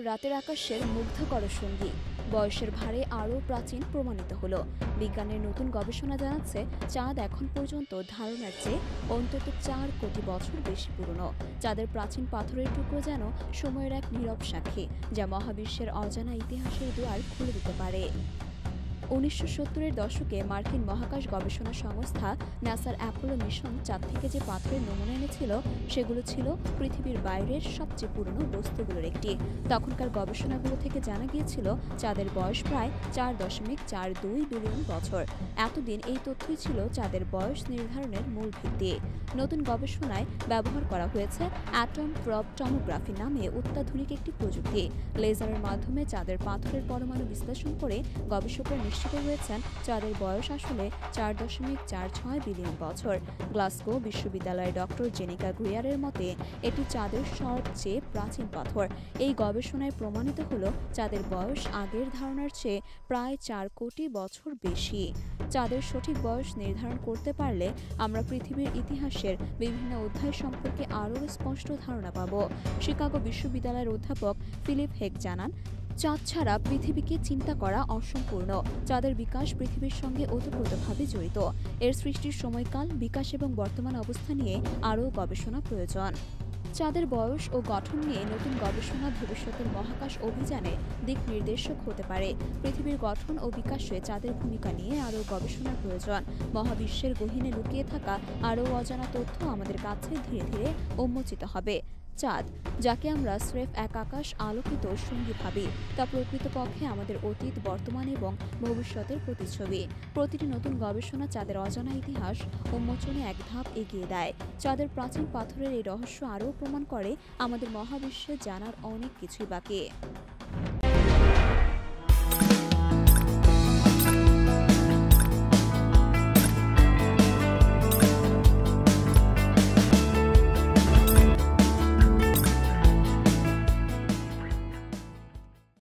রাতের আকাশের মুগ্ধকর সঙ্গী, বয়সের ভারে আরও প্রাচীন প্রমাণিত হলো। বিজ্ঞানের নতুন গবেষণা জানাচ্ছে চাঁদ এখন পর্যন্ত ধারণার চেয়ে অন্তত 4 কোটি বছর বেশি পুরনো। চাঁদের প্রাচীন পাথরের টুকরো যেন সময়ের এক নীরব সাক্ষী, যা মহাবিশ্বের অজানা ইতিহাসের দুয়ার খুলে দিতে পারে। 1970-এর দশকে মার্কিন মহাকাশ গবেষণা সংস্থা নাসার অ্যাপোলো মিশন চাঁদ থেকে যে পাথরের নমুনা এনেছিল সেগুলো ছিল পৃথিবীর বাইরের সবচেয়ে পুরনো বস্তুগুলোর একটি। তখনকার গবেষণাগুলো থেকে জানা গিয়েছিল চাঁদের বয়স প্রায় 4.42 বিলিয়ন বছর। এতদিন এই তথ্যই ছিল চাঁদের বয়স নির্ধারণের মূল ভিত্তি। নতুন গবেষণায় ব্যবহার করা হয়েছে অ্যাটম প্রব টমোগ্রাফি নামে অত্যাধুনিক একটি প্রযুক্তি। লেজারের মাধ্যমে চাঁদের পাথরের পরমাণু বিশ্লেষণ করে গবেষকরা নিশ্চিত হয়েছেন চাঁদের বয়স আসলে 4.46 বিলিয়ন বছর। গ্লাসগো বিশ্ববিদ্যালয়ের ডক্টর জেনিকা গ্রিয়ারের মতে এটি চাঁদের সবচেয়ে প্রাচীন পাথর। এই গবেষণায় প্রমাণিত হলো চাঁদের বয়স আগের ধারণার চেয়ে প্রায় 4 কোটি বছর বেশি। চাঁদের সঠিক বয়স নির্ধারণ করতে পারলে আমরা পৃথিবীর ইতিহাসের বিভিন্ন অধ্যায় সম্পর্কে আরও স্পষ্ট ধারণা পাব। শিকাগো বিশ্ববিদ্যালয়ের অধ্যাপক ফিলিপ হেক জানান, চাঁদ ছাড়া পৃথিবীকে চিন্তা করা অসম্পূর্ণ। চাঁদের বিকাশ পৃথিবীর সঙ্গে ওতপ্রোতভাবে জড়িত। এর সৃষ্টির সময়কাল, বিকাশ এবং বর্তমান অবস্থা নিয়ে আরও গবেষণা প্রয়োজন। চাঁদের বয়স ও গঠন নিয়ে নতুন গবেষণা ভবিষ্যতের মহাকাশ অভিযানে দিক নির্দেশক হতে পারে। পৃথিবীর গঠন ও বিকাশে চাঁদের ভূমিকা নিয়ে আরও গবেষণার প্রয়োজন। মহাবিশ্বের গহীনে লুকিয়ে থাকা আরও অজানা তথ্য আমাদের কাছে ধীরে ধীরে উন্মোচিত হবে। চাঁদ, যাকে আমরা স্রেফ এক আকাশ আলোকিত সঙ্গী ভাবি, তা প্রকৃতপক্ষে আমাদের অতীত, বর্তমান এবং ভবিষ্যতের প্রতিচ্ছবি। প্রতিটি নতুন গবেষণা চাঁদের অজানা ইতিহাস উন্মোচনে এক ধাপ এগিয়ে দেয়। চাঁদের প্রাচীন পাথরের এই রহস্য আরও প্রমাণ করে আমাদের মহাবিশ্বে জানার অনেক কিছুই বাকি।